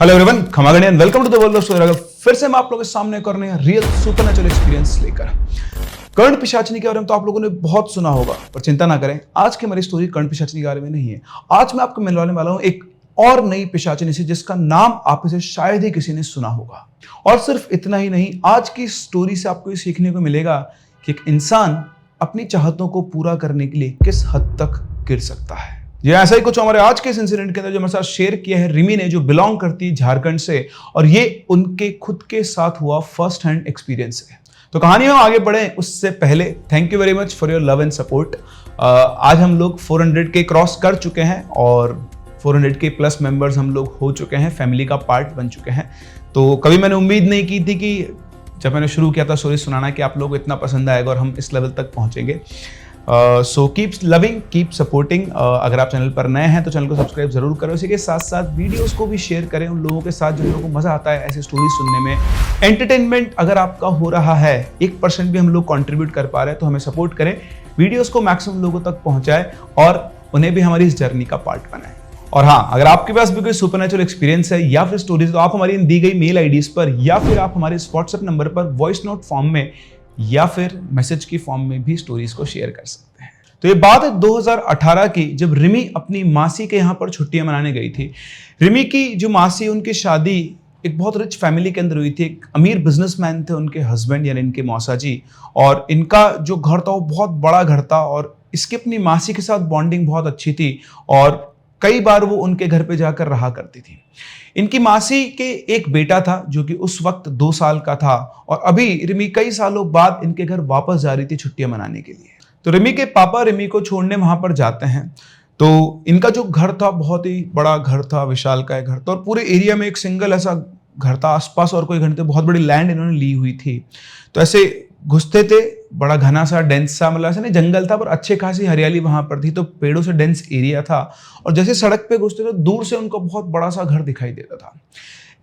Hello everyone, खमागणी and welcome to the world of story. फिर से मैं आप लोगों के सामने करने रियल सुपरनैचुरल एक्सपीरियंस लेकर कर्ण पिशाचिनी के बारे में तो आप लोगों ने बहुत सुना होगा, पर चिंता ना करें, आज की हमारी स्टोरी कर्ण पिशाचिनी के बारे में नहीं है। आज मैं आपको मिलवाने वाला हूं एक और नई पिशाचिनी से जिसका नाम आप में से शायद ही किसी ने सुना होगा। और सिर्फ इतना ही नहीं, आज की स्टोरी से आपको ये सीखने को मिलेगा कि एक इंसान अपनी चाहतों को पूरा करने के लिए किस हद तक गिर सकता है। ये ऐसा ही कुछ हमारे आज के इस इंसिडेंट के अंदर जो हमारे साथ शेयर किया है रिमी ने, जो बिलोंग करती है झारखंड से, और ये उनके खुद के साथ हुआ फर्स्ट हैंड एक्सपीरियंस है। तो कहानी में आगे बढ़े उससे पहले thank you very much for your love and support. आज हम लोग 400 के क्रॉस कर चुके हैं और 400 के प्लस मेंबर्स हम लोग हो चुके हैं, फैमिली का पार्ट बन चुके हैं। तो कभी मैंने उम्मीद नहीं की थी कि जब मैंने शुरू किया था स्टोरी सुनाना कि आप लोगों को इतना पसंद आएगा और हम इस लेवल तक पहुंचेंगे। So keep loving, keep supporting. अगर आप चैनल पर नए हैं तो चैनल को सब्सक्राइब जरूर करें। इसी के साथ साथ वीडियोस को भी शेयर करें उन लोगों के साथ जिन लोगों को मजा आता है ऐसी स्टोरी सुनने में। एंटरटेनमेंट अगर आपका हो रहा है, 1% भी हम लोग कंट्रीब्यूट कर पा रहे हैं तो हमें सपोर्ट करें, वीडियोस को मैक्सिमम लोगों तक पहुंचाएं और उन्हें भी हमारी इस जर्नी का पार्ट बनाएं। और हाँ, अगर आपके पास भी कोई सुपरनैचुरल एक्सपीरियंस है या फिर स्टोरीज, तो आप हमारी इन दी गई मेल आईडीज पर या फिर आप हमारे व्हाट्सएप नंबर पर वॉइस नोट फॉर्म में या फिर मैसेज की फॉर्म में भी स्टोरीज को शेयर कर सकते हैं। तो ये बात है 2018 की, जब रिमी अपनी मासी के यहाँ पर छुट्टियां मनाने गई थी। रिमी की जो मासी, उनकी शादी एक बहुत रिच फैमिली के अंदर हुई थी। एक अमीर बिजनेसमैन थे उनके हस्बैंड यानी इनके मौसा जी, और इनका जो घर था वो बहुत बड़ा घर था और इसकी अपनी मासी के साथ बॉन्डिंग बहुत अच्छी थी और कई बार वो उनके घर पे जाकर रहा करती थी। इनकी मासी के एक बेटा था जो कि उस वक्त 2 साल का था और अभी रिमी कई सालों बाद इनके घर वापस जा रही थी छुट्टियां मनाने के लिए। तो रिमी के पापा रिमी को छोड़ने वहां पर जाते हैं। तो इनका जो घर था बहुत ही बड़ा घर था, विशालकाय घर था और पूरे एरिया में एक सिंगल ऐसा घर था, आसपास और कोई घर नहीं था। बहुत बड़ी लैंड इन्होंने ली हुई थी। तो ऐसे घुसते थे, बड़ा घना सा डेंस सा, मतलब ऐसा नहीं जंगल था पर अच्छे खासी हरियाली वहां पर थी, तो पेड़ों से डेंस एरिया था। और जैसे सड़क पे घुसते थे दूर से उनको बहुत बड़ा सा घर दिखाई देता था।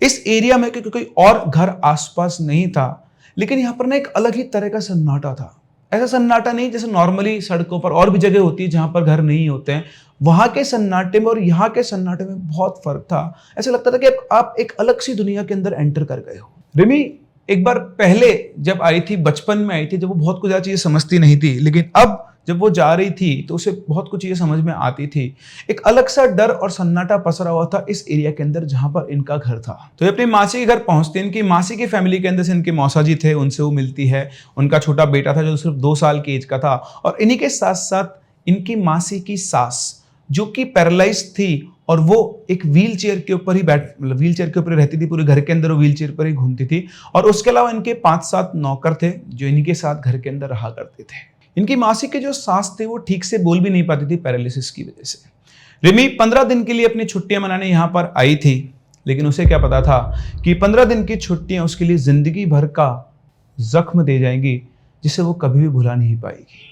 इस एरिया में क्योंकि कोई और घर आसपास नहीं था, लेकिन यहाँ पर ना एक अलग ही तरह का सन्नाटा था। ऐसा सन्नाटा नहीं जैसे नॉर्मली सड़कों पर और भी जगह होती है जहां पर घर नहीं होते हैं। वहां के सन्नाटे में और यहाँ के सन्नाटे में बहुत फर्क था। ऐसा लगता था कि आप एक अलग सी दुनिया के अंदर एंटर कर गए हो। रिमी एक बार पहले जब आई थी, बचपन में आई थी, जब वो बहुत कुछ ज़्यादा चीजें समझती नहीं थी, लेकिन अब जब वो जा रही थी तो उसे बहुत कुछ चीजें समझ में आती थी। एक अलग सा डर और सन्नाटा पसरा हुआ था इस एरिया के अंदर जहां पर इनका घर था। तो ये अपनी मासी के घर पहुंचते हैं। इनकी मासी की फैमिली के अंदर से इनके मौसा जी थे, उनसे वो मिलती है। उनका छोटा बेटा था जो सिर्फ 2 साल की एज का था और इन्हीं के साथ साथ इनकी मासी की सास जो कि पैरालाइज थी और वो एक व्हील चेयर के ऊपर ही मतलब व्हील चेयर के ऊपर रहती थी। पूरे घर के अंदर वो व्हील चेयर पर ही घूमती थी। और उसके अलावा इनके 5-7 नौकर थे जो इनके साथ घर के अंदर रहा करते थे। इनकी मासी के जो सास थे वो ठीक से बोल भी नहीं पाती थी पैरालिसिस की वजह से। रिमी 15 दिन के लिए अपनी छुट्टियां मनाने यहाँ पर आई थी, लेकिन उसे क्या पता था कि 15 दिन की छुट्टियां उसके लिए जिंदगी भर का जख्म दे जाएंगी जिसे वो कभी भी भुला नहीं पाएगी।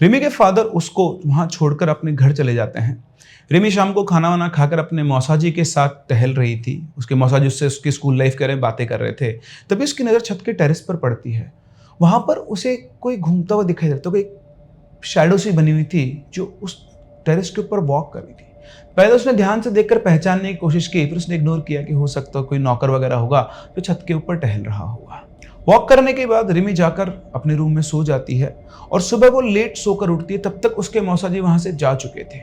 रिमी के फादर उसको वहां छोड़कर अपने घर चले जाते हैं। रिमी शाम को खाना वाना खाकर अपने मौसा जी के साथ टहल रही थी। उसके मौसा जी उससे उसकी स्कूल लाइफ के बारे में बातें कर रहे थे। तभी उसकी नज़र छत के टेरेस पर पड़ती है। वहां पर उसे कोई घूमता हुआ दिखाई देता, कोई शैडो सी बनी हुई थी जो उस टेरेस के ऊपर वॉक कर रही थी। पहले उसने ध्यान से देखकर पहचानने की कोशिश की, फिर उसने इग्नोर किया कि हो सकता है कोई नौकर वगैरह होगा जो छत के ऊपर टहल रहा होगा। वॉक करने के बाद रिमी जाकर अपने रूम में सो जाती है और सुबह वो लेट सोकर उठती है। तब तक उसके मौसा जी वहां से जा चुके थे।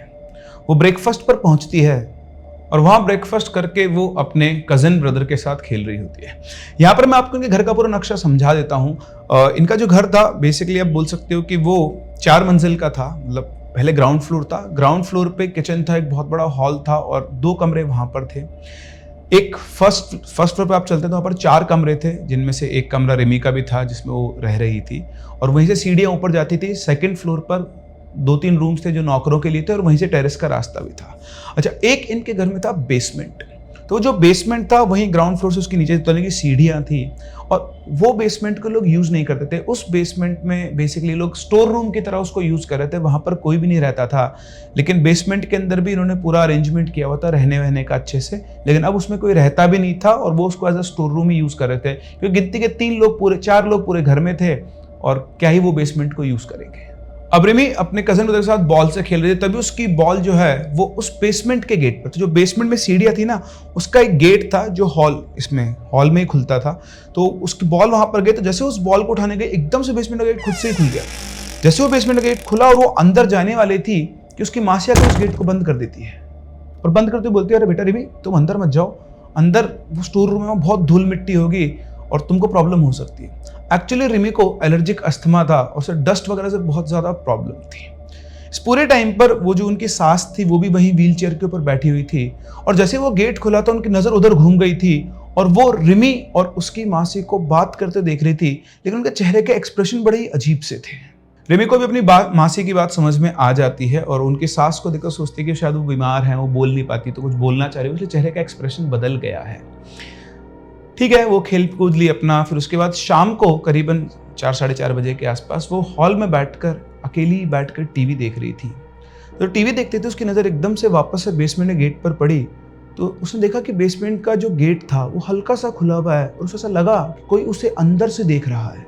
वो ब्रेकफास्ट पर पहुंचती है और वहां ब्रेकफास्ट करके वो अपने कजिन ब्रदर के साथ खेल रही होती है। यहाँ पर मैं आपको इनके घर का पूरा नक्शा समझा देता हूँ। इनका जो घर था बेसिकली आप बोल सकते हो कि वो 4 मंजिल का था। मतलब पहले ग्राउंड फ्लोर था। ग्राउंड फ्लोर पे किचन था, एक बहुत बड़ा हॉल था और 2 कमरे वहां पर थे। एक फर्स्ट फ्लोर पे आप चलते थे, वहाँ पर 4 कमरे थे जिनमें से एक कमरा रिमी का भी था जिसमें वो रह रही थी और वहीं से सीढ़ियाँ ऊपर जाती थी। सेकंड फ्लोर पर 2-3 रूम्स थे जो नौकरों के लिए थे और वहीं से टेरेस का रास्ता भी था। अच्छा, एक इनके घर में था बेसमेंट। तो जो बेसमेंट था वहीं ग्राउंड फ्लोर से उसके नीचे उतरने की सीढ़ियाँ थी और वो बेसमेंट को लोग यूज़ नहीं करते थे। उस बेसमेंट में बेसिकली लोग स्टोर रूम की तरह उसको यूज़ कर रहे थे। वहाँ पर कोई भी नहीं रहता था, लेकिन बेसमेंट के अंदर भी इन्होंने पूरा अरेंजमेंट किया हुआ था रहने वहने का अच्छे से। लेकिन अब उसमें कोई रहता भी नहीं था और वो उसको एज अ स्टोर रूम ही यूज़ कर रहे थे, क्योंकि गिनती के 4 लोग पूरे घर में थे और क्या ही वो बेसमेंट को यूज़ करेंगे। अब रिमी अपने कजन ब्रदर के साथ बॉल से खेल रही थी, तभी उसकी बॉल जो है वो उस बेसमेंट के गेट पर, तो जो बेसमेंट में सीढ़ियाँ थी ना, उसका एक गेट था जो हॉल में ही खुलता था। तो उसकी बॉल वहां पर गई, तो जैसे उस बॉल को उठाने गई, एकदम से बेसमेंट का गेट खुद से ही खुल गया। जैसे वो बेसमेंट का गेट खुला और वो अंदर जाने वाली थी कि उसकी मासी आकर उस गेट को बंद कर देती है और बंद करते बोलती है, अरे बेटा रिमी, तुम अंदर मत जाओ, अंदर वो स्टोर रूम में बहुत धूल मिट्टी होगी और तुमको प्रॉब्लम हो सकती है। एक्चुअली रिमी को एलर्जिक अस्थमा था और उसे डस्ट वगैरह से बहुत ज़्यादा प्रॉब्लम थी। इस पूरे टाइम पर वो जो उनकी सास थी वो भी वहीं व्हील चेयर के ऊपर बैठी हुई थी और जैसे वो गेट खुला था उनकी नज़र उधर घूम गई थी और वो रिमी और उसकी मासी को बात करते देख रही थी, लेकिन उनके चेहरे के एक्सप्रेशन बड़े ही अजीब से थे। रिमी को भी अपनी मासी की बात समझ में आ जाती है और उनकी सास को देखकर सोचती है कि शायद वो बीमार है, वो बोल नहीं पाती, तो कुछ बोलना चाह रही है, इसलिए चेहरे का एक्सप्रेशन बदल गया है। ठीक है, वो खेल कूद ली अपना। फिर उसके बाद शाम को करीबन 4 साढ़े 4 बजे के आसपास वो हॉल में बैठकर अकेली बैठकर टीवी देख रही थी। तो टीवी देखते थे उसकी नज़र एकदम से वापस से बेसमेंट के गेट पर पड़ी, तो उसने देखा कि बेसमेंट का जो गेट था वो हल्का सा खुला हुआ है और उसे ऐसा लगा कि कोई उसे अंदर से देख रहा है।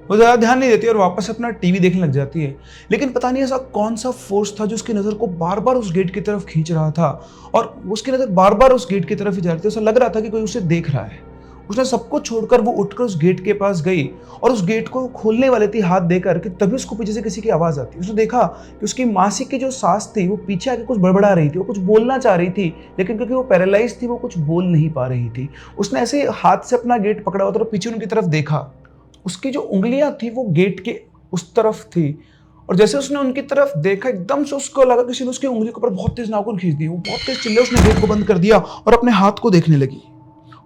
वो ज़्यादा ध्यान नहीं देती और वापस अपना टीवी देखने लग जाती है, लेकिन पता नहीं ऐसा कौन सा फोर्स था जो उसकी नज़र को बार बार उस गेट की तरफ खींच रहा था और उसकी नज़र बार बार उस गेट की तरफ ही जा रही थी। ऐसा लग रहा था कि कोई उसे देख रहा है। उसने सबको छोड़कर वो उठकर उस गेट के पास गई और उस गेट को खोलने वाली थी हाथ देकर कि तभी उसको पीछे से किसी की आवाज़ आती। उसने देखा कि उसकी मासी की जो सास थी वो पीछे आके कुछ बड़बड़ा रही थी, वो कुछ बोलना चाह रही थी, लेकिन क्योंकि वो पैरालाइज थी वो कुछ बोल नहीं पा रही थी। उसने ऐसे हाथ से अपना गेट पकड़ा हुआ था और पीछे उनकी तरफ देखा, उसकी जो उंगलियां थी वो गेट के उस तरफ थी और जैसे उसने उनकी तरफ देखा एकदम से उसको लगा किसी ने उसकी उंगली के ऊपर बहुत तेज नाखून खींच दी। वो बहुत तेज चिल्ले, उसने गेट को बंद कर दिया और अपने हाथ को देखने लगी।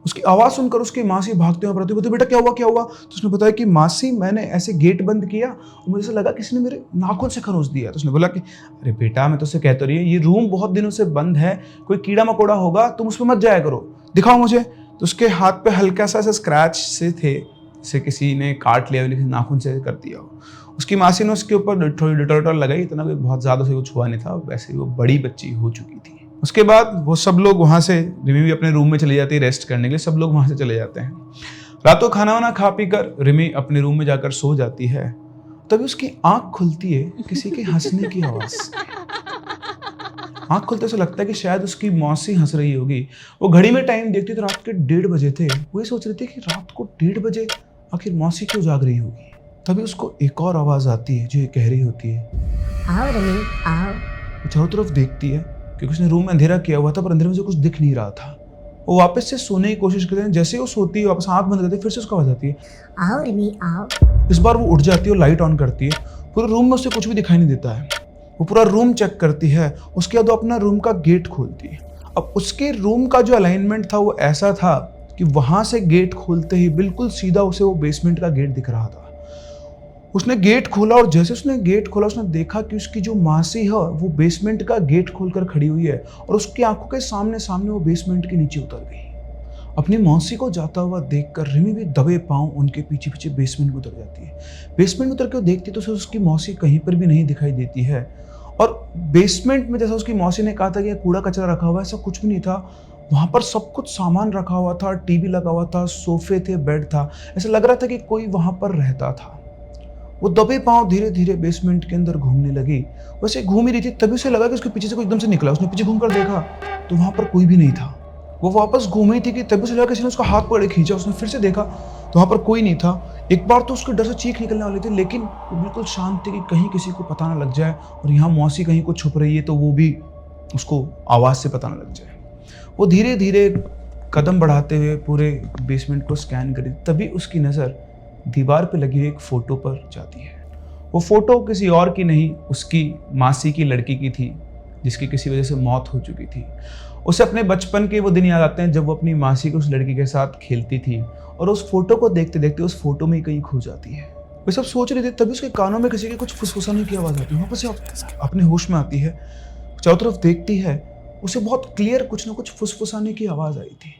उसकी आवाज़ सुनकर उसकी मासी भागते हुए बोलती, बेटा क्या हुआ क्या हुआ? तो उसने बताया कि मासी मैंने ऐसे गेट बंद किया और मुझे ऐसा लगा किसी ने मेरे नाखून से खरोच दिया। तो उसने बोला कि अरे बेटा मैं तो उससे कहता रही है ये रूम बहुत दिनों से बंद है, कोई कीड़ा मकोड़ा होगा, तुम उसमें मत जाया करो, दिखाओ मुझे। तो उसके हाथ पे हल्का सा ऐसे स्क्रैच से थे, जैसे किसी ने काट लिया, लेकिन नाखून से कर दिया हो। उसकी मासी ने उसके ऊपर थोड़ी डिटॉल लगाई, इतना भी बहुत ज़्यादा से कुछ हुआ नहीं था, वैसे ही वो बड़ी बच्ची हो चुकी थी। उसके बाद वो सब लोग वहाँ से, रिमी भी अपने रूम में चली जाती है रेस्ट करने के लिए, सब लोग वहाँ से चले जाते हैं। रात को खाना वाना खा पी कर रिमी अपने रूम में जाकर सो जाती है, तभी उसकी आंख खुलती है किसी के हंसने की आवाज़ से। आंख खुलते से लगता है कि शायद उसकी मौसी हंस रही होगी। वो घड़ी में टाइम देखती तो रात के 1:30 बजे थे। वो ये सोच रही थी कि रात को 1:30 बजे आखिर मौसी क्यों जाग रही होगी। तभी उसको एक और आवाज़ आती है जो ये कह रही होती है, आओ रिमी आओ। वो चारों तरफ देखती है क्योंकि उसने रूम में अंधेरा किया हुआ था, पर अंधेरे में से कुछ दिख नहीं रहा था। वो वापस से सोने की कोशिश करते हैं, जैसे ही वो सोती है वापस आंख बंद करती है, फिर से उसको आवाज़ आती है, आओ रिमी आओ। इस बार वो उठ जाती है और लाइट ऑन करती है। पूरे रूम में उसे कुछ भी दिखाई नहीं देता है। वो पूरा रूम चेक करती है, उसके बाद वो अपना रूम का गेट खोलती है। अब उसके रूम का जो अलाइनमेंट था वो ऐसा था कि वहाँ से गेट खोलते ही बिल्कुल सीधा उसे वो बेसमेंट का गेट दिख रहा था। उसने गेट खोला और जैसे उसने गेट खोला उसने देखा कि उसकी जो मासी है वो बेसमेंट का गेट खोलकर खड़ी हुई है और उसकी आंखों के सामने सामने वो बेसमेंट के नीचे उतर गई। अपनी मौसी को जाता हुआ देखकर रिमी भी दबे पांव उनके पीछे पीछे बेसमेंट में उतर जाती है। बेसमेंट में उतर के वो देखती तो उसकी मौसी कहीं पर भी नहीं दिखाई देती है और बेसमेंट में जैसा उसकी मौसी ने कहा था कि कूड़ा कचरा रखा हुआ है, ऐसा कुछ भी नहीं था। वहाँ पर सब कुछ सामान रखा हुआ था, टीवी लगा हुआ था, सोफे थे, बेड था। ऐसा लग रहा था कि कोई वहाँ पर रहता था। वो दबे पांव धीरे धीरे बेसमेंट के अंदर घूमने लगी। वैसे घूम ही रही थी, तभी उसे लगा कि उसके पीछे से कोई एकदम से निकला। उसने पीछे घूमकर देखा तो वहाँ पर कोई भी नहीं था। वो वापस घूम ही थी कि तभी उसे लगा किसी ने उसका हाथ पकड़ के खींचा। उसने फिर से देखा तो वहाँ पर कोई नहीं था। एक बार तो उसके डर से चीख निकलने वाली थी, लेकिन वो बिल्कुल शांत थी कि कहीं किसी को पता ना लग जाए और यहाँ मौसी कहीं कुछ छुप रही है तो वो भी उसको आवाज़ से पता ना लग जाए। वो धीरे धीरे कदम बढ़ाते हुए पूरे बेसमेंट को स्कैन करी, तभी उसकी नज़र दीवार पे लगी हुई एक फ़ोटो पर जाती है। वो फ़ोटो किसी और की नहीं, उसकी मासी की लड़की की थी जिसकी किसी वजह से मौत हो चुकी थी। उसे अपने बचपन के वो दिन याद आते हैं जब वो अपनी मासी की उस लड़की के साथ खेलती थी और उस फोटो को देखते देखते उस फोटो में ही कहीं खो जाती है। वे सब सोच रहे थे, तभी उसके कानों में किसी की कुछ फुसफुसाने की आवाज़ आती है। वापस से अपने होश में आती है, चारों तरफ देखती है, उसे बहुत क्लियर कुछ ना कुछ फुसफुसाने की आवाज़ आई थी।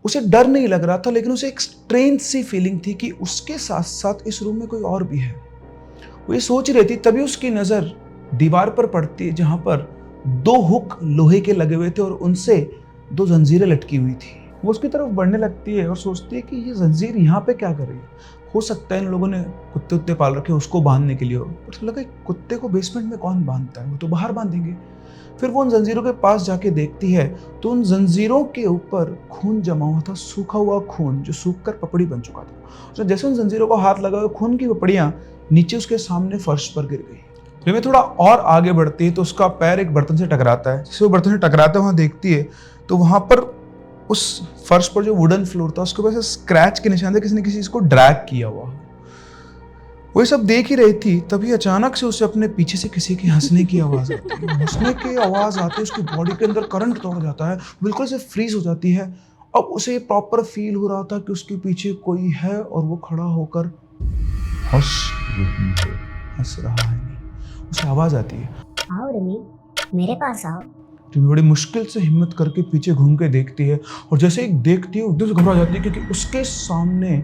उसे डर नहीं लग रहा था, लेकिन उसे एक स्ट्रेंज सी फीलिंग थी कि उसके साथ साथ इस रूम में कोई और भी है। वो ये सोच रही थी, तभी उसकी नज़र दीवार पर पड़ती है जहाँ पर 2 हुक लोहे के लगे हुए थे और उनसे 2 जंजीरें लटकी हुई थी। वो उसकी तरफ बढ़ने लगती है और सोचती है कि ये जंजीर यहाँ पे क्या कर रही है। हो सकता है इन लोगों ने कुत्ते उत्ते पाल रखे उसको बांधने के लिए हो, पर लगा कुत्ते को बेसमेंट में कौन बांधता है, वो तो बाहर बांधेंगे। फिर वो उन जंजीरों के पास जाके देखती है तो उन जंजीरों के ऊपर खून जमा हुआ था, सूखा हुआ खून जो सूख कर पपड़ी बन चुका था। तो जैसे उन जंजीरों को हाथ लगा खून की पपड़ियां नीचे उसके सामने फर्श पर गिर गई। रिमी थोड़ा और आगे बढ़ती है तो उसका पैर एक बर्तन से टकराता है। जैसे वो बर्तन से टकराता है वहां देखती है तो वहां पर उस फर्श पर जो वुडन फ्लोर था उसके ऊपर स्क्रैच के निशान थे, किसी ने किसी चीज को ड्रैग किया हुआ। वो सब देख ही रही थी तभी अचानक से उसे अपने पीछे से किसी की हंसने की आवाज आती है। हंसने की आवाज आती है, उसकी बॉडी के अंदर करंट दौड़ जाता है, बिल्कुल से फ्रीज हो जाती है। अब उसे प्रॉपर फील हो रहा था कि उसके पीछे कोई है और वो खड़ा होकर हंस रहा है। उसे आवाज आती है, आओ रिमी, मेरे पास आओ। रिमी बड़ी मुश्किल से हिम्मत करके पीछे घूम के देखती है और जैसे ही देखती है एकदम से घबरा जाती है क्योंकि उसके सामने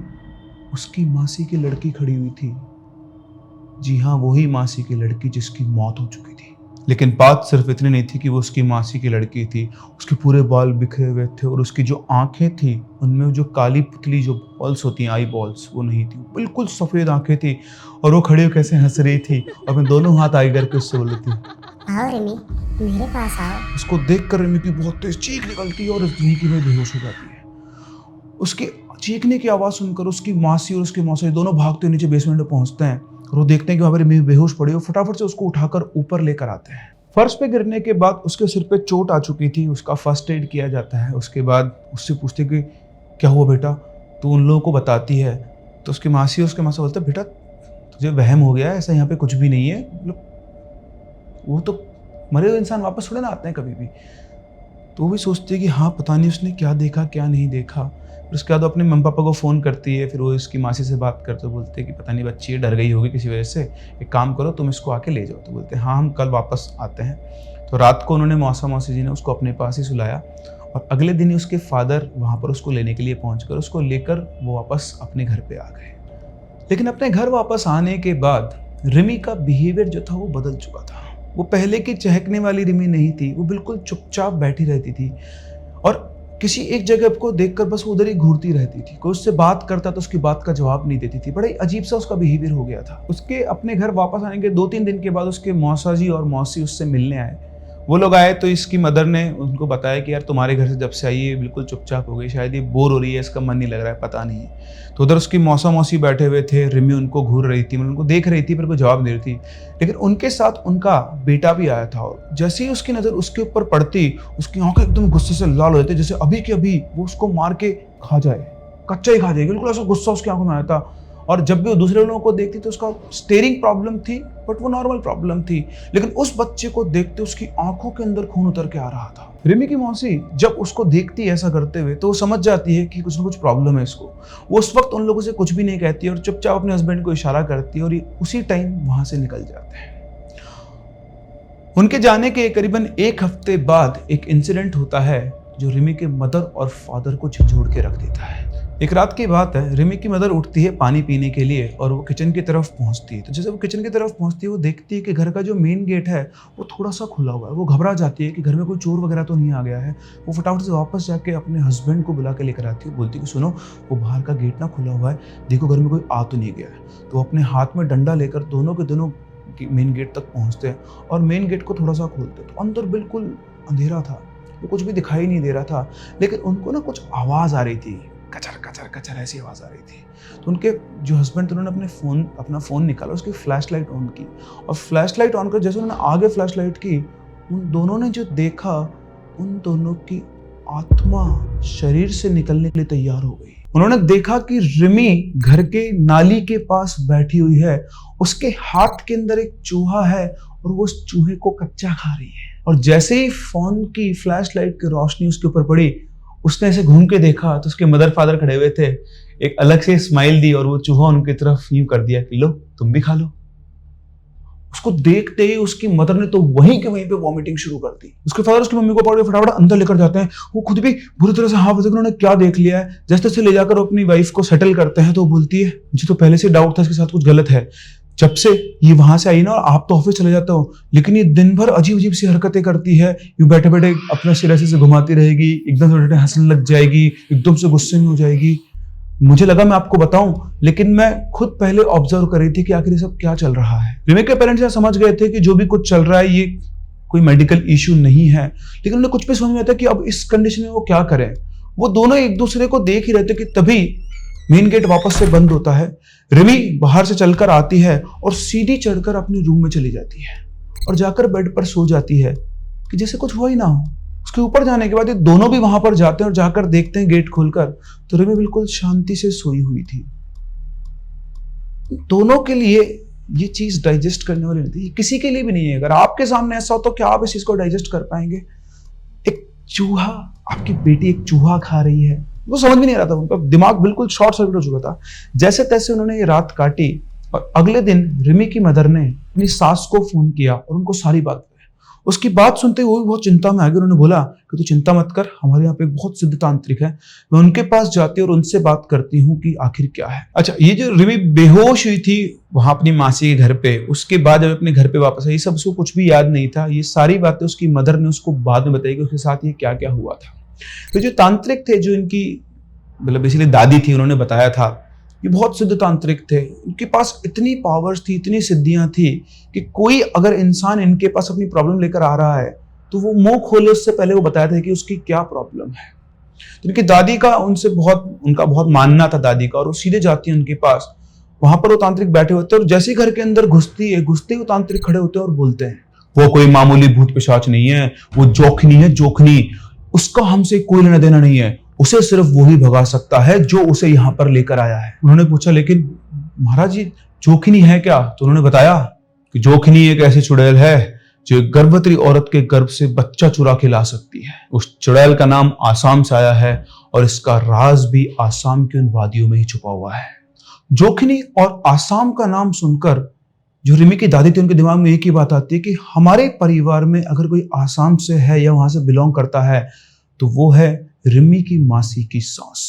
उसकी मासी की लड़की खड़ी हुई थी। जी हाँ, वही मासी की लड़की जिसकी मौत हो चुकी थी। लेकिन बात सिर्फ इतनी नहीं थी कि वो उसकी मासी की लड़की थी, उसके पूरे बाल बिखरे हुए थे और उसकी जो आंखें थी उनमें जो काली पुतली जो बॉल्स होती हैं, आई बॉल्स, वो नहीं थी, बिल्कुल सफ़ेद आंखें थी। और वो खड़ी होकर कैसे हंस रही थी और अपने दोनों हाथ आगे करके उससे बोल रही थी, आओ रिमी, मेरे पास आओ। उसको देख कर रिमी की बहुत तेज चीख निकलती है और रिमी की में बेहोश हो जाती है। उसकी चीखने की आवाज़ सुनकर उसकी मासी और उसके मौसी दोनों भागते नीचे बेसमेंट में पहुंचते हैं और वो देखते हैं कि वहाँ पर रिमी बेहोश पड़ी है। फटाफट से उसको उठाकर ऊपर लेकर आते हैं। फर्श पे गिरने के बाद उसके सिर पे चोट आ चुकी थी, उसका फर्स्ट एड किया जाता है। उसके बाद उससे पूछते कि क्या हुआ बेटा, तो उन लोगों को बताती है। तो उसकी मासी और उसके मासा बोलते हैं, बेटा तुझे वहम हो गया है, ऐसा यहाँ पे कुछ भी नहीं है, मतलब वो तो मरे हुए इंसान वापस थोड़े ना आते हैं कभी भी। तो वो भी सोचती है कि हाँ पता नहीं उसने क्या देखा क्या नहीं देखा। फिर उसके बाद अपने मम्मी पापा को फ़ोन करती है। फिर वो इसकी मासी से बात करते बोलते हैं कि पता नहीं बच्ची डर गई होगी किसी वजह से, एक काम करो तुम इसको आके ले जाओ। तो बोलते हैं हाँ हम कल वापस आते हैं। तो रात को उन्होंने मौसी जी ने उसको अपने पास ही सुलाया और अगले दिन ही उसके फादर वहाँ पर उसको लेने के लिए पहुँच कर उसको लेकर वो वापस अपने घर पर आ गए। लेकिन अपने घर वापस आने के बाद रिमी का बिहेवियर जो था वो बदल चुका था। वो पहले की चहकने वाली रिमी नहीं थी, वो बिल्कुल चुपचाप बैठी रहती थी और किसी एक जगह को देखकर बस वो उधर ही घूरती रहती थी। कोई उससे बात करता तो उसकी बात का जवाब नहीं देती थी। बड़ा ही अजीब सा उसका बिहेवियर हो गया था। उसके अपने घर वापस आने के 2-3 दिन के बाद उसके मौसा जी और मौसी उससे मिलने आए। वो लोग आए तो इसकी मदर ने उनको बताया कि यार तुम्हारे घर से जब से आई है बिल्कुल चुपचाप हो गई, शायद ये बोर हो रही है, इसका मन नहीं लग रहा है, पता नहीं है। तो उधर उसकी मौसा मौसी बैठे हुए थे, रिमी उनको घूर रही थी, मतलब उनको देख रही थी पर कोई जवाब दे रही थी। लेकिन उनके साथ उनका बेटा भी आया था और जैसे ही उसकी नज़र उसके ऊपर पड़ती उसकी आंखें एकदम गुस्से से लाल हो जाती, जैसे अभी के अभी वो उसको मार के खा जाए, कच्चा ही खा जाएगी, बिल्कुल ऐसा गुस्सा उसकी आंखों में आया था। और जब भी वो दूसरे लोगों को देखती तो उसका स्टेयरिंग प्रॉब्लम थी बट वो नॉर्मल प्रॉब्लम थी। लेकिन उस बच्चे को देखते उसकी आंखों के अंदर खून उतर के आ रहा था। रिमी की मौसी जब उसको देखती है ऐसा करते हुए तो वो समझ जाती है कि कुछ ना कुछ प्रॉब्लम है इसको। वो उस वक्त उन लोगों से कुछ भी नहीं कहती और चुपचाप अपने हस्बैंड को इशारा करती है और ये उसी टाइम वहां से निकल जाते हैं। उनके जाने के करीबन 1 हफ्ते बाद एक इंसिडेंट होता है जो रिमी के मदर और फादर को झंझोड़ के रख देता है। एक रात की बात है, रिमी की मदर उठती है पानी पीने के लिए और वो किचन की तरफ पहुंचती है। तो जैसे वो किचन की तरफ पहुंचती है वो देखती है कि घर का जो मेन गेट है वो थोड़ा सा खुला हुआ है। वो घबरा जाती है कि घर में कोई चोर वगैरह तो नहीं आ गया है। वो फटाफट से वापस जाके अपने हस्बैंड को बुला के लेकर आती है, बोलती है कि सुनो वो बाहर का गेट ना खुला हुआ है, देखो घर में कोई आ तो नहीं गया है। तो अपने हाथ में डंडा लेकर दोनों के दोनों मेन गेट तक पहुँचते हैं और मेन गेट को थोड़ा सा खोलते हैं। तो अंदर बिल्कुल अंधेरा था, वो कुछ भी दिखाई नहीं दे रहा था। लेकिन उनको ना कुछ आवाज़ आ रही थी, कचर कचर कचर ऐसी आवाज़ आ रही थी। तो उनके जो हस्बैंड थे उन्होंने अपना फ़ोन निकाला, उसकी फ्लैश लाइट ऑन की और फ्लैश लाइट ऑन कर जैसे उन्होंने आगे फ्लैश लाइट की, उन दोनों ने जो देखा उन दोनों की आत्मा शरीर से निकलने के लिए तैयार हो गई। उन्होंने देखा कि रिमी घर के नाली के पास बैठी हुई है, उसके हाथ के अंदर एक चूहा है और वो उस चूहे को कच्चा खा रही है। और जैसे ही फोन की फ्लैश लाइट की रोशनी उसके ऊपर पड़ी, उसने ऐसे घूम के देखा तो उसके मदर फादर खड़े हुए थे। एक अलग से स्माइल दी और वो चूहा उनकी तरफ यूं कर दिया कि लो तुम भी खा लो। उसको देखते ही उसकी मदर ने तो वहीं के वहीं पे वॉमिटिंग शुरू कर दी। उसके फादर उसकी मम्मी को पकड़ के फटाफट अंदर लेकर जाते हैं। वो खुद भी बुरी तरह से हाँ बताते उन्होंने क्या देख लिया है। जैसे तैसे ले जाकर अपनी वाइफ को सेटल करते हैं तो वो बोलती है मुझे तो पहले से डाउट था इसके साथ कुछ गलत है। जब से ये वहां से आई ना, और आप तो ऑफिस चले जाते हो, लेकिन ये दिन भर अजीब अजीब सी हरकतें करती है। यूं बैठे बैठे अपना सिर ऐसे से घुमाती रहेगी, एकदम से हंसने लग जाएगी, एकदम से गुस्से में हो जाएगी। मुझे लगा मैं आपको बताऊं, लेकिन मैं खुद पहले ऑब्जर्व कर रही थी कि आखिर ये सब क्या चल रहा है। रिमी के पेरेंट्स समझ गए थे कि जो भी कुछ चल रहा है ये कोई मेडिकल इश्यू नहीं है, लेकिन उन्हें कुछ भी समझ में आता कि अब इस कंडीशन में वो क्या करें। वो दोनों एक दूसरे को देख ही रहते कि तभी मेन गेट वापस से बंद होता है। रिमी बाहर से चलकर आती है और सीढ़ी चढ़कर अपने रूम में चली जाती है और जाकर बेड पर सो जाती है कि जैसे कुछ हुआ ही ना हो। उसके ऊपर जाने के बाद ये दोनों भी वहां पर जाते हैं और जाकर देखते हैं गेट खोलकर, तो रिमी बिल्कुल शांति से सोई हुई थी। दोनों के लिए ये चीज डाइजेस्ट करने वाली नहीं थी, किसी के लिए भी नहीं है। अगर आपके सामने ऐसा हो तो क्या आप इस चीज को डाइजेस्ट कर पाएंगे? एक चूहा, आपकी बेटी एक चूहा खा रही है, वो समझ भी नहीं रहा था, उनका दिमाग बिल्कुल शॉर्ट सर्किट हो चुका था। जैसे तैसे उन्होंने ये रात काटी और अगले दिन रिमी की मदर ने अपनी सास को फोन किया और उनको सारी बात बताई। उसकी बात सुनते हुए वो भी बहुत चिंता में आ गई। उन्होंने बोला कि तू चिंता मत कर, हमारे यहाँ पे एक बहुत सिद्ध तांत्रिक है, मैं उनके पास जाती हूँ और उनसे बात करती हूँ कि आखिर क्या है। अच्छा, ये जो रिमी बेहोश हुई थी वहां अपनी मासी के घर पे, उसके बाद जब अपने घर पे वापस आई, सब उसको कुछ भी याद नहीं था। ये सारी बातें उसकी मदर ने उसको बाद में बताई कि उसके साथ ये क्या क्या हुआ था। तो जो तांत्रिक थे, जो इनकी मतलब बेसिकली दादी थी, उन्होंने बताया था ये बहुत सिद्ध तांत्रिक थे। इनके पास इतनी पावर्स थी, इतनी सिद्धियां थी कि कोई अगर इंसान इनके पास अपनी प्रॉब्लम लेकर आ रहा है तो वो मुंह खोले उससे पहले वो बताया था कि उसकी क्या प्रॉब्लम है। तो इनकी दादी का उनका बहुत मानना था दादी का, और वो सीधे जाती है उनके पास। वहां पर वो तांत्रिक बैठे होते हैं और जैसे ही घर के अंदर घुसते ही वो तांत्रिक खड़े होते हैं और बोलते हैं, वो कोई मामूली भूत पिशाच नहीं है, वो जोखनी है, जोखनी, उसका हमसे कोई लेना देना नहीं है, उसे सिर्फ वो ही भगा सकता है जो उसे यहाँ पर लेकर आया है। उन्होंने पूछा, लेकिन महाराज जी जोखनी है क्या? तो उन्होंने बताया कि जोखनी एक ऐसी चुड़ैल है जो एक गर्भवती औरत के गर्भ से बच्चा चुरा के ला सकती है। उस चुड़ैल का नाम आसाम से आया है और इसका राज भी आसाम की उन वादियों में ही छुपा हुआ है। जोखनी और आसाम का नाम सुनकर जो रिमी की दादी थी, उनके दिमाग में एक ही बात आती है कि हमारे परिवार में अगर कोई आसाम से है या वहां से बिलोंग करता है तो वो है रिमी की मासी की सास।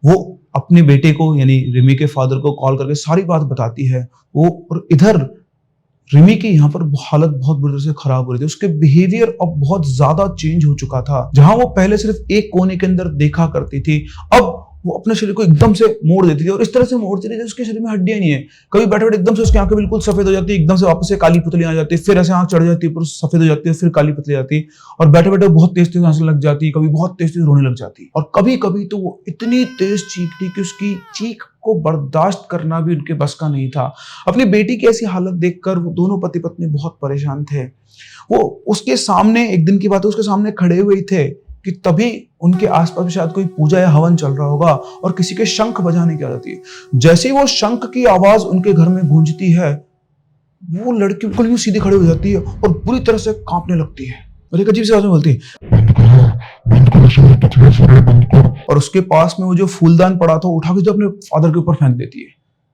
वो अपने बेटे को यानी रिमी के फादर को कॉल करके सारी बात बताती है। वो और इधर रिमी की यहाँ पर हालत बहुत बुरी तरह से खराब हो रही थी। उसके बिहेवियर अब बहुत ज्यादा चेंज हो चुका था। जहां वो पहले सिर्फ एक कोने के अंदर देखा करती थी, अब वो अपने शरीर को एकदम से मोड़ देती थी और इस तरह से मोड़ती थी उसके शरीर में हड्डियां नहीं है। कभी बैठे बैठे एकदम से उसकी आंखें बिल्कुल सफेद हो जाती है, एकदम से वापस से काली पुतली आ जाती है, फिर ऐसे आंख चढ़ जाती है, फिर सफेद हो जाती है, फिर काली पुतली आती है, और बैठे बैठे बहुत तेज तेज हंसने लग जाती है, कभी बहुत तेज तेज रोने लग जाती है, और कभी कभी तो वो इतनी तेज चीखती कि उसकी चीख को बर्दाश्त करना भी उनके बस का नहीं था। अपनी बेटी की ऐसी हालत देखकर वो दोनों पति पत्नी बहुत परेशान थे। वो उसके सामने, एक दिन की बात है, उसके सामने खड़े हुए थे कि तभी उनके आसपास शायद कोई पूजा या हवन चल रहा होगा और किसी के शंख बजाने की आदत है। जैसे ही वो शंख की आवाज उनके घर में गूंजती है, वो लड़की बिल्कुल यूं सीधे खड़ी हो जाती है और बुरी तरह से कांपने लगती है और एक अजीब सी आवाज में बोलती है, और उसके पास में वो जो फूलदान पड़ा था उठा के जो अपने फादर के ऊपर फेंक देती है।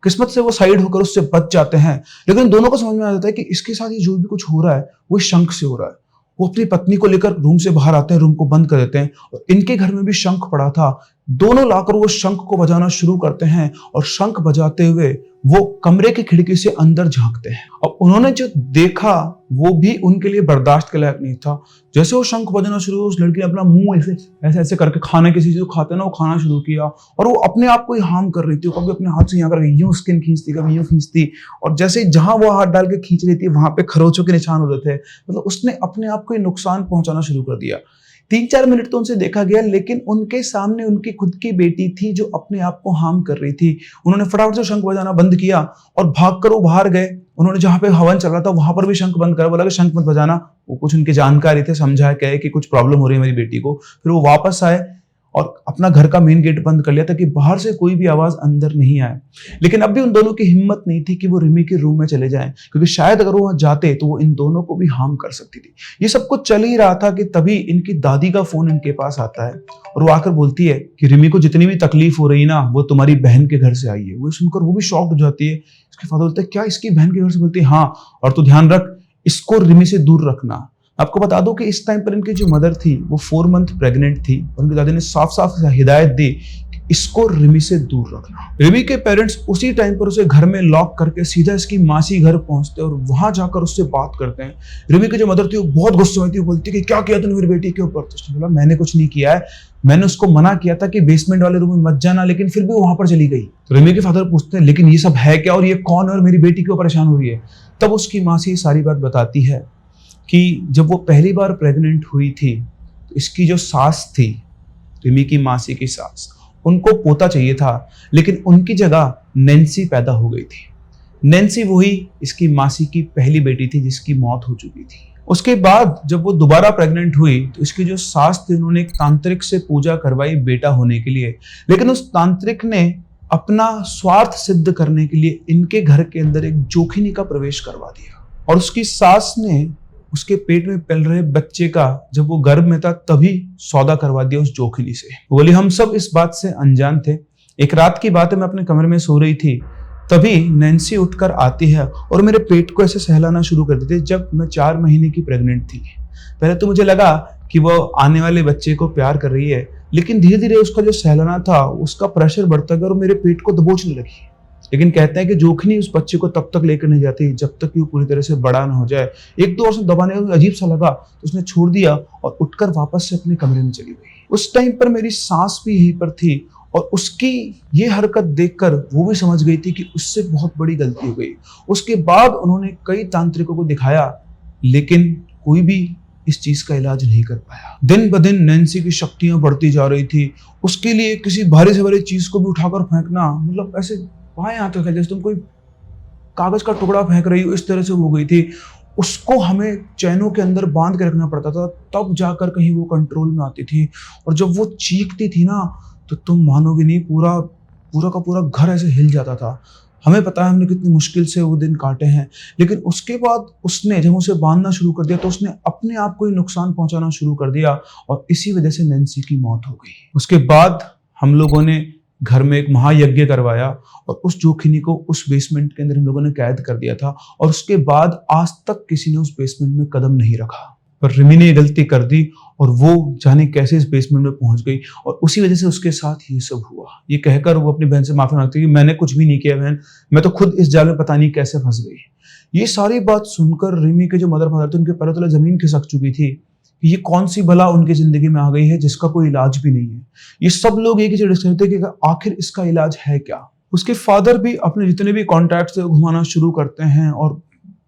किस्मत से वो साइड होकर उससे बच जाते हैं, लेकिन दोनों को समझ में आ जाता है कि इसके साथ ये जो भी कुछ हो रहा है वो शंख से हो रहा है। वो अपनी पत्नी को लेकर रूम से बाहर आते हैं, रूम को बंद कर देते हैं, और इनके घर में भी शंख पड़ा था। दोनों लाकर वो शंख को बजाना शुरू करते हैं और शंख बजाते हुए वो कमरे की खिड़की से अंदर झांकते हैं। अब उन्होंने जो देखा वो भी उनके लिए बर्दाश्त के लायक नहीं था। जैसे वो शंख बजाना शुरू हुआ, उस लड़की ने अपना मुंह ऐसे ऐसे ऐसे करके खाने की चीज जो खाते हैं ना वो खाना शुरू किया, और वो अपने आप को ही हार्म कर रही थी। कभी अपने हाथ से यहाँ करके यूं स्किन खींचती, कभी यूं खींचती, और जैसे जहां वो हाथ डाल के खींच रही थी वहां पे खरोचों के निशान हो रहे थे। मतलब उसने अपने आप को ही नुकसान पहुंचाना शुरू कर दिया। 3-4 मिनट तो उनसे देखा गया, लेकिन उनके सामने उनकी खुद की बेटी थी जो अपने आप को हार्म कर रही थी। उन्होंने फटाफट से शंख बजाना बंद किया और भागकर वो बाहर गए। उन्होंने जहां पे हवन चल रहा था वहां पर भी शंख बंद करा, बोला कि शंख मत बजाना। वो कुछ उनके जानकारी थे, समझा कहे कि कुछ प्रॉब्लम हो रही है मेरी बेटी को। फिर वो वापस आए और अपना घर का मेन गेट बंद कर लिया ताकि बाहर से कोई भी आवाज अंदर नहीं आए। लेकिन अब भी उन दोनों की हिम्मत नहीं थी कि वो रिमी के रूम में चले जाएं, क्योंकि शायद अगर वो वहां जाते तो वो इन दोनों को भी हार्म कर सकती थी। ये सब कुछ चल ही रहा था कि तभी इनकी दादी का फोन इनके पास आता है और वो आकर बोलती है कि रिमी को जितनी भी तकलीफ हो रही ना वो तुम्हारी बहन के घर से आई है। वो सुनकर वो भी शॉक्ड हो जाती है। उसके फादर बोलते हैं, क्या इसकी बहन के घर से? बोलती है, हाँ, और तू ध्यान रख, इसको रिमी से दूर रखना। आपको बता दो कि इस टाइम पर इनकी जो मदर थी वो 4 मंथ प्रेग्नेंट थी और उनकी दादी ने साफ साफ हिदायत दी कि इसको रिमी से दूर रखना। रिमी के पेरेंट्स उसी टाइम पर उसे घर में लॉक करके सीधा इसकी मासी घर पहुंचते और वहां जाकर उससे बात करते हैं। रिमी की जो मदर थी वो बहुत गुस्से में थी, वो बोलती कि क्या किया तूने मेरी बेटी के ऊपर। तो उसने बोला मैंने कुछ नहीं किया है, मैंने उसको मना किया था कि बेसमेंट वाले रूम में मत जाना, लेकिन फिर भी वहां पर चली गई। तो रिमी के फादर पूछते हैं लेकिन ये सब है क्या और ये कौन है और मेरी बेटी क्यों परेशान हो रही है। तब उसकी मासी सारी बात बताती है कि जब वो पहली बार प्रेग्नेंट हुई थी तो इसकी जो सास थी, रिमी की मासी की सास, उनको पोता चाहिए था, लेकिन उनकी जगह नैन्सी पैदा हो गई थी। नैन्सी वही इसकी मासी की पहली बेटी थी जिसकी मौत हो चुकी थी। उसके बाद जब वो दोबारा प्रेग्नेंट हुई तो इसकी जो सास थी उन्होंने एक तांत्रिक से पूजा करवाई बेटा होने के लिए, लेकिन उस तांत्रिक ने अपना स्वार्थ सिद्ध करने के लिए इनके घर के अंदर एक जोखिनी का प्रवेश करवा दिया और उसकी सास ने उसके पेट में पल रहे बच्चे का, जब वो गर्भ में था तभी सौदा करवा दिया उस जोखिनी से। बोली हम सब इस बात से अनजान थे। एक रात की बात है, मैं अपने कमरे में सो रही थी, तभी नैन्सी उठकर आती है और मेरे पेट को ऐसे सहलाना शुरू कर देती है जब मैं 4 महीने की प्रेग्नेंट थी। पहले तो मुझे लगा कि वो आने वाले बच्चे को प्यार कर रही है, लेकिन धीरे धीरे उसका जो सहलाना था उसका प्रेशर बढ़ता गया और मेरे पेट को दबोचने लगी। लेकिन कहते हैं कि जोखिनी उस बच्चे को तब तक लेकर नहीं जाती जब तक कि वो पूरी तरह से बड़ा ना हो जाए। 1-2 वर्ष दबाने में अजीब सा लगा तो उसने छोड़ दिया और उठकर वापस से अपने कमरे में चली गई। उस टाइम पर मेरी सास भी यहीं पर थी और उसकी ये हरकत देखकर वो भी समझ गई थी कि उससे बहुत बड़ी गलती हो गई। उसके बाद उन्होंने कई तांत्रिकों को दिखाया, लेकिन कोई भी इस चीज का इलाज नहीं कर पाया। दिन ब दिन नैन्सी की शक्तियां बढ़ती जा रही थी। उसके लिए किसी भारी से भारी चीज को भी उठाकर फेंकना, मतलब ऐसे वहां यहाँ तक है जैसे तुम कोई कागज का टुकड़ा फेंक रही हो, इस तरह से हो गई थी। उसको हमें चैनों के अंदर बांध के रखना पड़ता था, तब जाकर कहीं वो कंट्रोल में आती थी। और जब वो चीखती थी ना तो तुम मानोगे नहीं, पूरा का पूरा घर ऐसे हिल जाता था। हमें पता है हमने कितनी मुश्किल से वो दिन काटे हैं, लेकिन उसके बाद उसने जब उसे बांधना शुरू कर दिया तो उसने अपने आप को ही नुकसान पहुंचाना शुरू कर दिया और इसी वजह से नैन्सी की मौत हो गई। उसके बाद हम लोगों ने घर में एक महायज्ञ करवाया और उस जोखिनी को उस बेसमेंट के अंदर हम लोगों ने कैद कर दिया था और उसके बाद आज तक किसी ने उस बेसमेंट में कदम नहीं रखा। पर रिमी ने ये गलती कर दी और वो जाने कैसे इस बेसमेंट में पहुंच गई और उसी वजह से उसके साथ ये सब हुआ। ये कहकर वो अपनी बहन से माफी मांगती है कि मैंने कुछ भी नहीं किया बहन, मैं तो खुद इस जाल में पता नहीं कैसे फंस गई। ये सारी बात सुनकर रिमी के जो मदर फादर थे उनके पैरों तले जमीन खिसक चुकी थी। ये कौन सी भला उनकी जिंदगी में आ गई है जिसका कोई इलाज भी नहीं है। ये सब लोग एक ही चीज डिस्कस करते हैं कि आखिर इसका इलाज है क्या। उसके फादर भी अपने जितने भी कॉन्टैक्ट्स घुमाना शुरू करते हैं और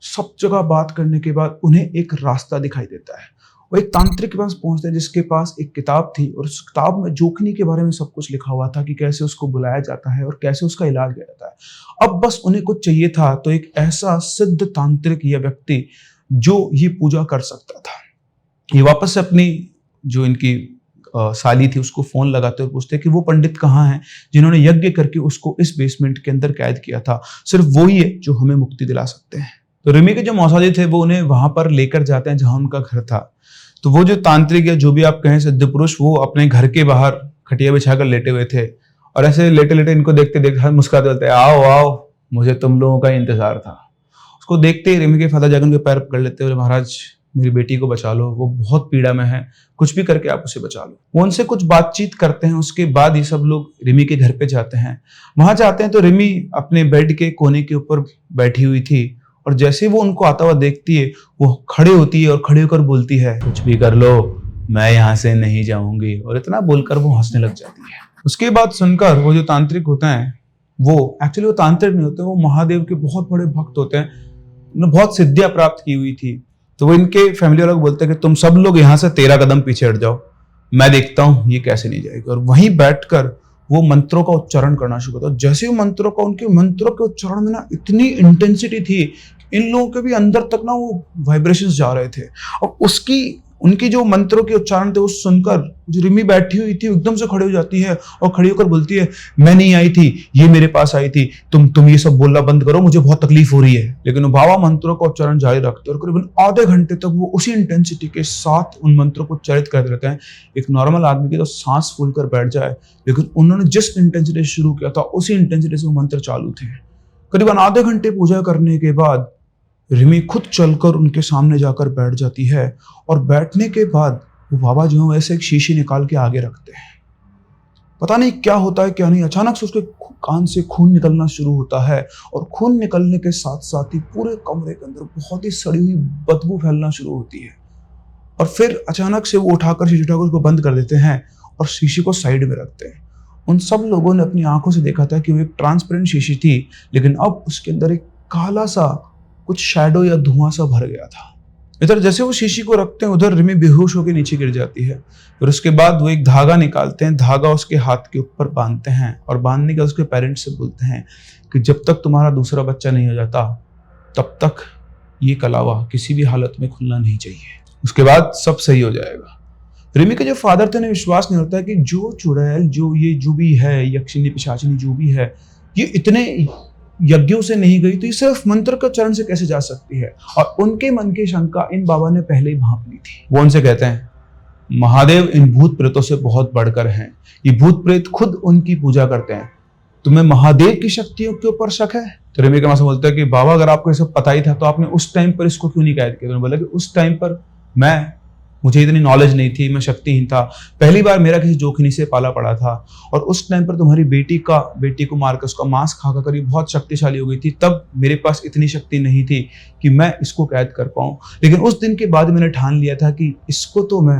सब जगह बात करने के बाद उन्हें एक रास्ता दिखाई देता है। वो एक तांत्रिक के पास पहुंचते हैं जिसके पास एक किताब थी और उस किताब में जोखिनी के बारे में सब कुछ लिखा हुआ था कि कैसे उसको बुलाया जाता है और कैसे उसका इलाज किया जाता है। अब बस उन्हें कुछ चाहिए था तो एक ऐसा सिद्ध तांत्रिक या व्यक्ति जो ये पूजा कर सकता था। ये वापस से अपनी जो इनकी साली थी उसको फोन लगाते और पूछते कि वो पंडित कहाँ हैं जिन्होंने यज्ञ करके उसको इस बेसमेंट के अंदर कैद किया था, सिर्फ वो ही है जो हमें मुक्ति दिला सकते हैं। तो रिमी के जो मौसाजी थे वो उन्हें वहां पर लेकर जाते हैं जहां उनका घर था। तो वो जो तांत्रिक या जो भी आप कहें सिद्ध पुरुष, वो अपने घर के बाहर खटिया बिछाकर लेटे हुए थे और ऐसे लेटे लेटे इनको देखते देखते मुस्कुराते बोलते आओ आओ, मुझे तुम लोगों का इंतजार था। उसको देखते ही रिमी के फादर जाकर उनके पैर पकड़ लेते और महाराज मेरी बेटी को बचा लो, वो बहुत पीड़ा में है, कुछ भी करके आप उसे बचा लो। वो उनसे कुछ बातचीत करते हैं। उसके बाद ये सब लोग रिमी के घर पे जाते हैं। वहां जाते हैं तो रिमी अपने बेड के कोने के ऊपर बैठी हुई थी और जैसे वो उनको आता हुआ देखती है वो खड़े होती है और खड़े होकर बोलती है कुछ भी कर लो, मैं यहाँ से नहीं जाऊंगी। और इतना बोलकर वो हंसने लग जाती है। उसके बाद सुनकर वो जो तांत्रिक होते हैं, वो एक्चुअली वो तांत्रिक नहीं होते, वो महादेव के बहुत बड़े भक्त होते हैं, उन्होंने बहुत सिद्धियां प्राप्त की हुई थी। तो वो इनके फैमिली वालों को बोलते हैं कि तुम सब लोग यहाँ से 13 कदम पीछे हट जाओ, मैं देखता हूँ ये कैसे नहीं जाएगी। और वहीं बैठकर वो मंत्रों का उच्चारण करना शुरू करता। जैसे वो उनके मंत्रों के उच्चारण में ना इतनी इंटेंसिटी थी, इन लोगों के भी अंदर तक ना वो वाइब्रेशंस जा रहे थे। और उनकी जो मंत्रों के उच्चारण थे वो सुनकर जो रिमी बैठी हुई थी एकदम से खड़ी हो जाती है और खड़ी होकर बोलती है मैं नहीं आई थी, ये मेरे पास आई थी, तुम ये सब बोलना बंद करो, मुझे बहुत तकलीफ हो रही है। लेकिन वो बाबा मंत्रों का उच्चारण जारी रखते और करीबन आधे घंटे तक वो उसी इंटेंसिटी के साथ उन मंत्रों को उच्चारित करते रहते हैं। एक नॉर्मल आदमी की तो सांस फूल कर बैठ जाए, लेकिन उन्होंने जिस इंटेंसिटी से शुरू किया था उसी इंटेंसिटी से वो मंत्र चालू थे। करीबन आधे घंटे पूजा करने के बाद रिमी खुद चलकर उनके सामने जाकर बैठ जाती है और बैठने के बाद वो बाबा जो है वैसे एक शीशी निकाल के आगे रखते हैं पता नहीं क्या होता है क्या नहीं, अचानक से उसके कान से खून निकलना शुरू होता है और खून निकलने के साथ साथ ही पूरे कमरे के अंदर बहुत ही सड़ी हुई बदबू फैलना शुरू होती है। और फिर अचानक से वो उठाकर शीशी उठाकर उसको बंद कर देते हैं और शीशी को साइड में रखते हैं। उन सब लोगों ने अपनी आंखों से देखा था कि वो एक ट्रांसपेरेंट शीशी थी, लेकिन अब उसके अंदर एक काला सा कुछ शैडो या धुआं सा भर गया था। इधर जैसे वो शीशी को रखते हैं उधर रिमी बेहोश होकर नीचे गिर जाती है। फिर उसके बाद वो एक धागा निकालते हैं, धागा उसके हाथ के ऊपर बांधते हैं और बांधने के उसके पेरेंट्स से बोलते हैं कि जब तक तुम्हारा दूसरा बच्चा नहीं हो जाता तब तक ये कलावा किसी भी हालत में खुलना नहीं चाहिए, उसके बाद सब सही हो जाएगा। रिमी के जो फादर थे उन्हें विश्वास नहीं होता कि जो चुड़ैल जो भी है, यक्षिणी पिशाचिनी जो भी है, ये इतने यज्ञों से नहीं गई तो ये सिर्फ मंत्र के चरण से कैसे जा सकती है। और उनके मन की शंका इन बाबा ने पहले ही भांप ली थी। वो उनसे कहते हैं महादेव इन भूत प्रेतों से बहुत बढ़कर हैं, ये भूत प्रेत खुद उनकी पूजा करते हैं, तुम्हें महादेव की शक्तियों के ऊपर शक है? तो रिमी के मां से बोलते हैं कि बाबा अगर आपको ये सब पता ही था तो आपने उस टाइम पर इसको क्यों नहीं कैद किया? उन्होंने बोला कि उस टाइम पर मुझे इतनी नॉलेज नहीं थी, मैं शक्तिहीन था, पहली बार मेरा किसी जोखिनी से पाला पड़ा था और उस टाइम पर तुम्हारी बेटी को मारकर उसका मांस खाकर ये बहुत शक्तिशाली हो गई थी, तब मेरे पास इतनी शक्ति नहीं थी कि मैं इसको कैद कर पाऊं। लेकिन उस दिन के बाद मैंने ठान लिया था कि इसको तो मैं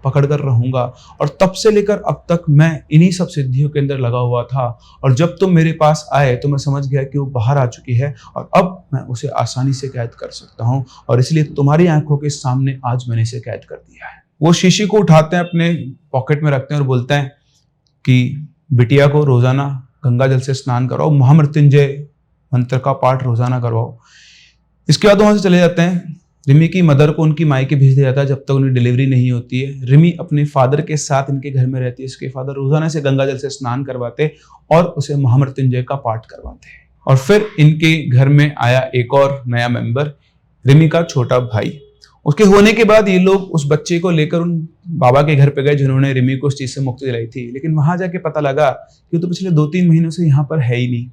पकड़ कर रहूंगा और तब से लेकर अब तक मैं इन्हीं सब सिद्धियों के अंदर लगा हुआ था। और जब तुम मेरे पास आए तो मैं समझ गया कि वो बाहर आ चुकी है और अब मैं उसे आसानी से कैद कर सकता हूं और इसलिए तुम्हारी आंखों के सामने आज मैंने इसे कैद कर दिया है। वो शीशी को उठाते हैं, अपने पॉकेट में रखते हैं और बोलते हैं कि बिटिया को रोजाना गंगा जल से स्नान कराओ, महामृत्युंजय मंत्र का पाठ रोजाना करवाओ। इसके बाद वहां से चले जाते हैं। रिमी की मदर को उनकी मायके भेज दिया जाता है जब तक उन्हें डिलीवरी नहीं होती है। रिमी अपने फादर के साथ इनके घर में रहती है। इसके फादर रोजाना से गंगा जल से स्नान करवाते और उसे महामृत्युंजय का पाठ करवाते। और फिर इनके घर में आया एक और नया मेंबर, रिमी का छोटा भाई। उसके होने के बाद ये लोग उस बच्चे को लेकर उन बाबा के घर पे गए जिन्होंने रिमी को उस चीज से मुक्ति दिलाई थी। लेकिन वहां जाके पता लगा कि वो तो पिछले 2-3 महीनों से यहाँ पर है ही नहीं।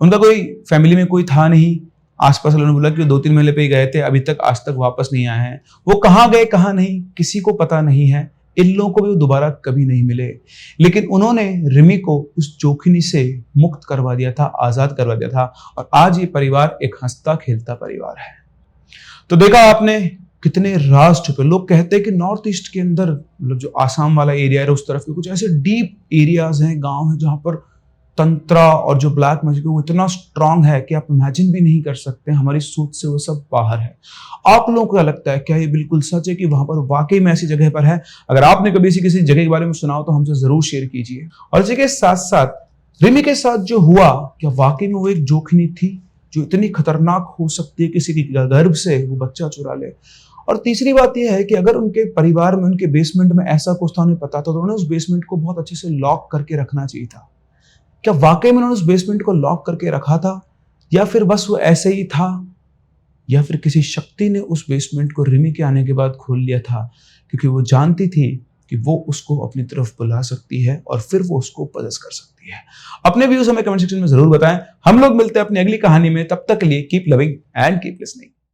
उनका कोई फैमिली में कोई था नहीं। आसपास लोगों ने बोला कि 2-3 महीने पे ही गए थे, अभी तक आज तक वापस नहीं आए हैं। वो कहाँ गए कहाँ नहीं किसी को पता नहीं है। इन लोगों को भी वो दोबारा कभी नहीं मिले। लेकिन उन्होंने रिमी को उस जोखिनी से मुक्त करवा दिया था, आजाद करवा दिया था और आज ये परिवार एक हंसता खेलता परिवार है। तो देखा आपने कितने राज छुपे। लोग कहते हैं कि नॉर्थ ईस्ट के अंदर मतलब जो आसाम वाला एरिया है उस तरफ के कुछ ऐसे डीप एरियाज हैं, गांव हैं जहां पर तंत्रा और जो ब्लैक मैजिक है वो इतना स्ट्रांग है कि आप इमेजिन भी नहीं कर सकते, हमारी सोच से वो सब बाहर है। आप लोगों को क्या लगता है, क्या ये बिल्कुल सच है कि वहां पर वाकई में ऐसी जगह पर है? अगर आपने कभी ऐसी किसी जगह के बारे में सुना हो तो हमसे जरूर शेयर कीजिए। और इसी के साथ साथ रिमी के साथ जो हुआ, क्या वाकई में वो एक जोखिनी थी जो इतनी खतरनाक हो सकती है किसी की गर्भ से वो बच्चा चुरा ले? और तीसरी बात यह है कि अगर उनके परिवार में उनके बेसमेंट में ऐसा कुछ था, उन्हें पता था, तो उन्होंने उस बेसमेंट को बहुत अच्छे से लॉक करके रखना चाहिए था। क्या वाकई में उन्होंने उस बेसमेंट को लॉक करके रखा था या फिर बस वो ऐसे ही था, या फिर किसी शक्ति ने उस बेसमेंट को रिमी के आने के बाद खोल लिया था क्योंकि वो जानती थी कि वो उसको अपनी तरफ बुला सकती है और फिर वो उसको पजेस कर सकती है। अपने व्यूज हमें कमेंट सेक्शन में जरूर बताएं। हम लोग मिलते हैं अपनी अगली कहानी में, तब तक के लिए keep loving and keep listening.